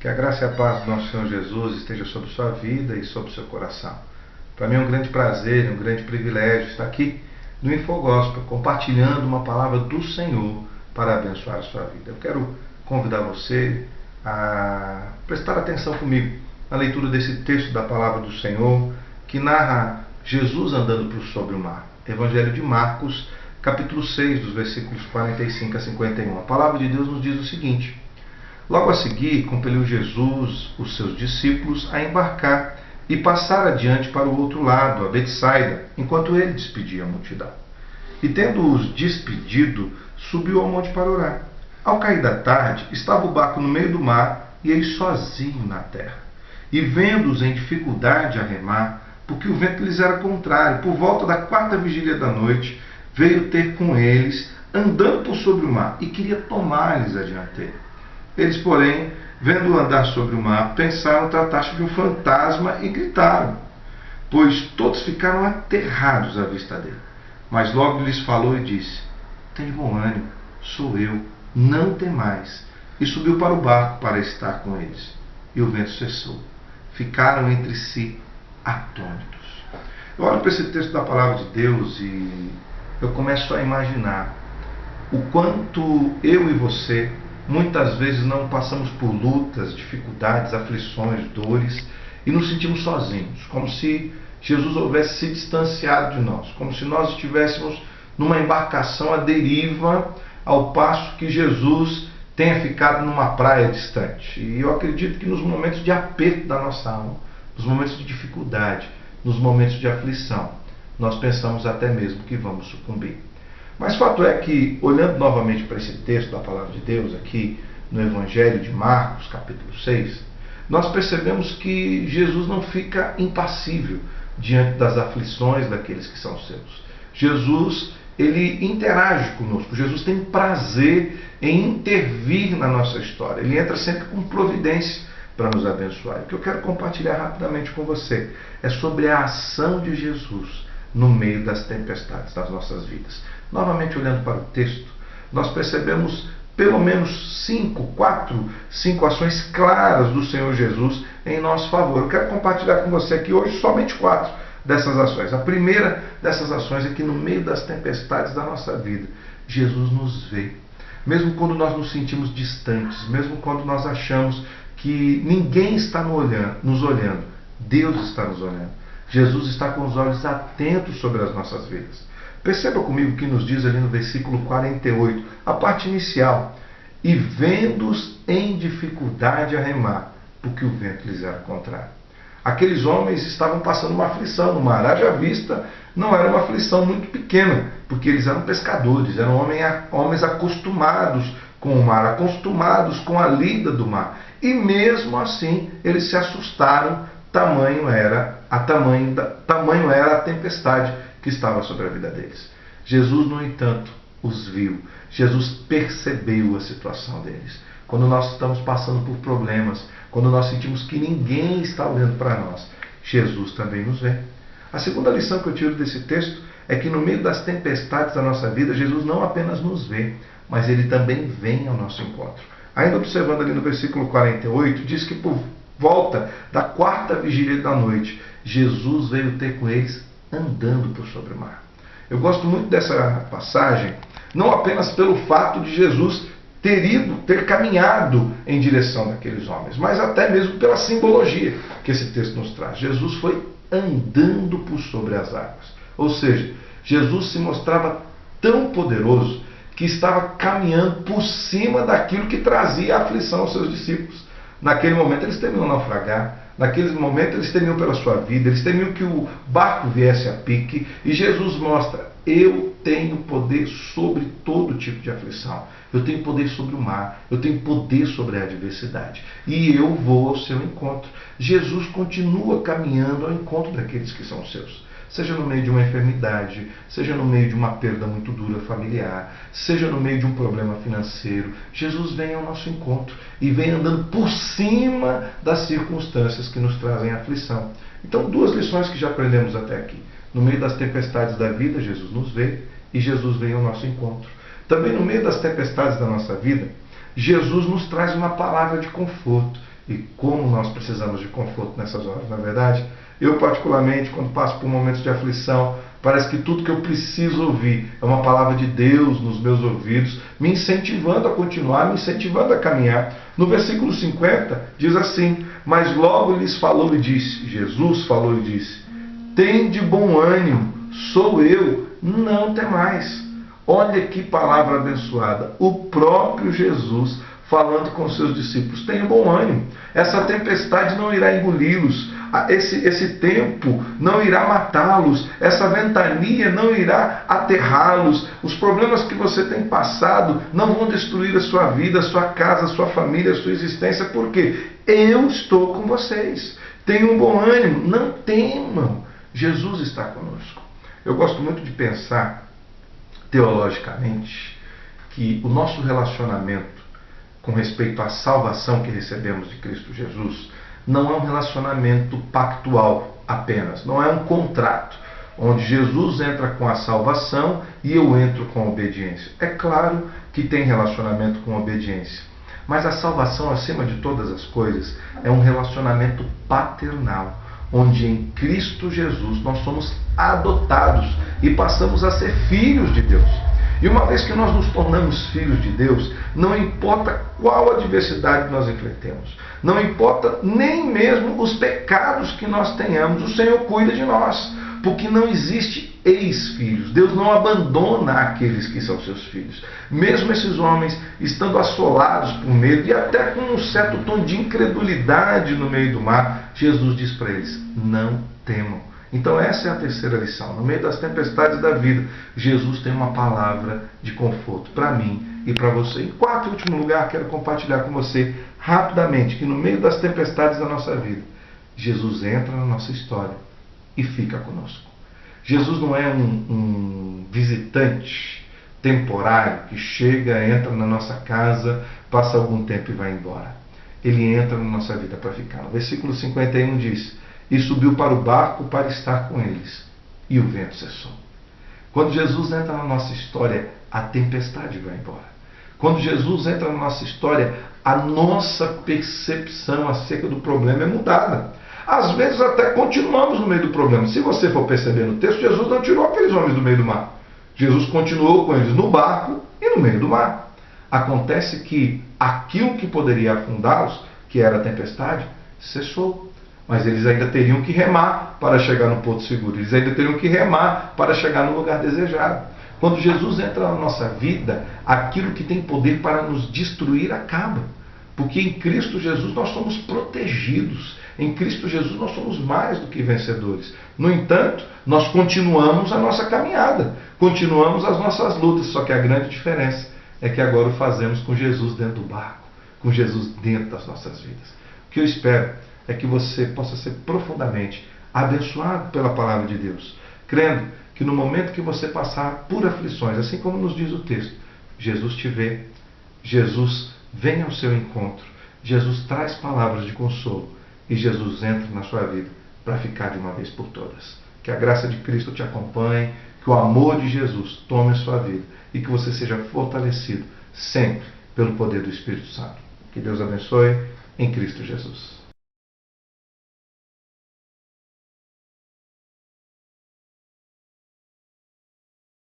Que a graça e a paz do nosso Senhor Jesus esteja sobre sua vida e sobre seu coração. Para mim é um grande prazer, um grande privilégio estar aqui no Infogospel, compartilhando uma palavra do Senhor para abençoar a sua vida. Eu quero convidar você a prestar atenção comigo na leitura desse texto da palavra do Senhor, que narra Jesus andando sobre o mar. Evangelho de Marcos, capítulo 6, dos versículos 45 a 51. A palavra de Deus nos diz o seguinte: logo a seguir, compeliu Jesus os seus discípulos a embarcar e passar adiante para o outro lado, a Betsaida, enquanto ele despedia a multidão. E tendo-os despedido, subiu ao monte para orar. Ao cair da tarde, estava o barco no meio do mar e ele sozinho na terra. E vendo-os em dificuldade a remar, porque o vento lhes era contrário, por volta da 4ª vigília da noite, veio ter com eles, andando por sobre o mar, e queria tomar-lhes a dianteira. Eles, porém, vendo-o andar sobre o mar, pensaram tratar-se de um fantasma e gritaram, pois todos ficaram aterrados à vista dele. Mas logo lhes falou e disse: tende bom ânimo, sou eu, não temais. E subiu para o barco para estar com eles. E o vento cessou. Ficaram entre si atônitos. Eu olho para esse texto da palavra de Deus e eu começo a imaginar o quanto eu e você muitas vezes não passamos por lutas, dificuldades, aflições, dores e nos sentimos sozinhos, como se Jesus houvesse se distanciado de nós, como se nós estivéssemos numa embarcação à deriva, ao passo que Jesus tenha ficado numa praia distante. E eu acredito que nos momentos de aperto da nossa alma, nos momentos de dificuldade, nos momentos de aflição, nós pensamos até mesmo que vamos sucumbir. Mas fato é que, olhando novamente para esse texto da palavra de Deus, aqui no Evangelho de Marcos, capítulo 6, nós percebemos que Jesus não fica impassível diante das aflições daqueles que são seus. Jesus, ele interage conosco. Jesus tem prazer em intervir na nossa história. Ele entra sempre com providência para nos abençoar. O que eu quero compartilhar rapidamente com você é sobre a ação de Jesus no meio das tempestades das nossas vidas. Novamente, olhando para o texto, nós percebemos pelo menos 5 ações claras do Senhor Jesus em nosso favor. Eu quero compartilhar com você aqui hoje somente 4 dessas ações. A primeira dessas ações é que no meio das tempestades da nossa vida, Jesus nos vê. Mesmo quando nós nos sentimos distantes, mesmo quando nós achamos que ninguém está nos olhando, Deus está nos olhando. Jesus está com os olhos atentos sobre as nossas vidas. Perceba comigo o que nos diz ali no versículo 48, a parte inicial. E vendo-os em dificuldade a remar, porque o vento lhes era contrário. Aqueles homens estavam passando uma aflição no mar. Haja vista, não era uma aflição muito pequena, porque eles eram pescadores, eram homens acostumados com o mar, acostumados com a lida do mar. E mesmo assim, eles se assustaram, tamanho era a tempestade que estava sobre a vida deles. Jesus, no entanto, os viu. Jesus percebeu a situação deles. Quando nós estamos passando por problemas, quando nós sentimos que ninguém está olhando para nós, Jesus também nos vê. A segunda lição que eu tiro desse texto é que no meio das tempestades da nossa vida, Jesus não apenas nos vê, mas ele também vem ao nosso encontro. Ainda observando ali no versículo 48, diz que por volta da 4ª vigília da noite, Jesus veio ter com eles andando por sobre o mar. Eu gosto muito dessa passagem, não apenas pelo fato de Jesus ter caminhado em direção daqueles homens, mas até mesmo pela simbologia que esse texto nos traz. Jesus foi andando por sobre as águas. Ou seja, Jesus se mostrava tão poderoso que estava caminhando por cima daquilo que trazia aflição aos seus discípulos. Naquele momento eles temiam naufragar, naquele momento eles temiam pela sua vida, eles temiam que o barco viesse a pique, e Jesus mostra: eu tenho poder sobre todo tipo de aflição, eu tenho poder sobre o mar, eu tenho poder sobre a adversidade, e eu vou ao seu encontro. Jesus continua caminhando ao encontro daqueles que são seus. Seja no meio de uma enfermidade, seja no meio de uma perda muito dura familiar, seja no meio de um problema financeiro, Jesus vem ao nosso encontro e vem andando por cima das circunstâncias que nos trazem aflição. Então, 2 lições que já aprendemos até aqui. No meio das tempestades da vida, Jesus nos vê e Jesus vem ao nosso encontro. Também no meio das tempestades da nossa vida, Jesus nos traz uma palavra de conforto. E como nós precisamos de conforto nessas horas, não é verdade? Eu, particularmente, quando passo por momentos de aflição, parece que tudo que eu preciso ouvir é uma palavra de Deus nos meus ouvidos, me incentivando a continuar, me incentivando a caminhar. No versículo 50, diz assim: mas logo lhes falou e disse, Jesus falou e disse, tende bom ânimo, sou eu, não temais. Olha que palavra abençoada. O próprio Jesus falando com seus discípulos. Tenham bom ânimo. Essa tempestade não irá engoli-los. Esse tempo não irá matá-los. Essa ventania não irá aterrá-los. Os problemas que você tem passado não vão destruir a sua vida, a sua casa, a sua família, a sua existência. Porque eu estou com vocês. Tenham bom ânimo. Não temam. Jesus está conosco. Eu gosto muito de pensar teologicamente que o nosso relacionamento com respeito à salvação que recebemos de Cristo Jesus não é um relacionamento pactual apenas, não é um contrato onde Jesus entra com a salvação e eu entro com a obediência. É claro que tem relacionamento com a obediência, mas a salvação, acima de todas as coisas, é um relacionamento paternal, onde em Cristo Jesus nós somos adotados e passamos a ser filhos de Deus. E uma vez que nós nos tornamos filhos de Deus, não importa qual adversidade nós enfrentemos, não importa nem mesmo os pecados que nós tenhamos, o Senhor cuida de nós, porque não existe ex-filhos. Deus não abandona aqueles que são seus filhos. Mesmo esses homens estando assolados por medo e até com um certo tom de incredulidade no meio do mar, Jesus diz para eles, não temam. Então essa é a terceira lição. No meio das tempestades da vida, Jesus tem uma palavra de conforto para mim e para você. Em quarto e último lugar, quero compartilhar com você rapidamente que no meio das tempestades da nossa vida, Jesus entra na nossa história e fica conosco. Jesus não é um visitante temporário que chega, entra na nossa casa, passa algum tempo e vai embora. Ele entra na nossa vida para ficar. No versículo 51 diz, e subiu para o barco para estar com eles, e o vento cessou. Quando Jesus entra na nossa história, a tempestade vai embora. Quando Jesus entra na nossa história, a nossa percepção acerca do problema é mudada. Às vezes até continuamos no meio do problema. Se você for perceber no texto, Jesus não tirou aqueles homens do meio do mar. Jesus continuou com eles no barco e no meio do mar. Acontece que aquilo que poderia afundá-los, que era a tempestade, cessou. Mas eles ainda teriam que remar para chegar no porto seguro. Eles ainda teriam que remar para chegar no lugar desejado. Quando Jesus entra na nossa vida, aquilo que tem poder para nos destruir acaba. Porque em Cristo Jesus nós somos protegidos. Em Cristo Jesus nós somos mais do que vencedores. No entanto, nós continuamos a nossa caminhada. Continuamos as nossas lutas. Só que a grande diferença é que agora o fazemos com Jesus dentro do barco. Com Jesus dentro das nossas vidas. O que eu espero é que você possa ser profundamente abençoado pela palavra de Deus, crendo que no momento que você passar por aflições, assim como nos diz o texto, Jesus te vê, Jesus vem ao seu encontro, Jesus traz palavras de consolo e Jesus entra na sua vida para ficar de uma vez por todas. Que a graça de Cristo te acompanhe, que o amor de Jesus tome a sua vida e que você seja fortalecido sempre pelo poder do Espírito Santo. Que Deus abençoe em Cristo Jesus.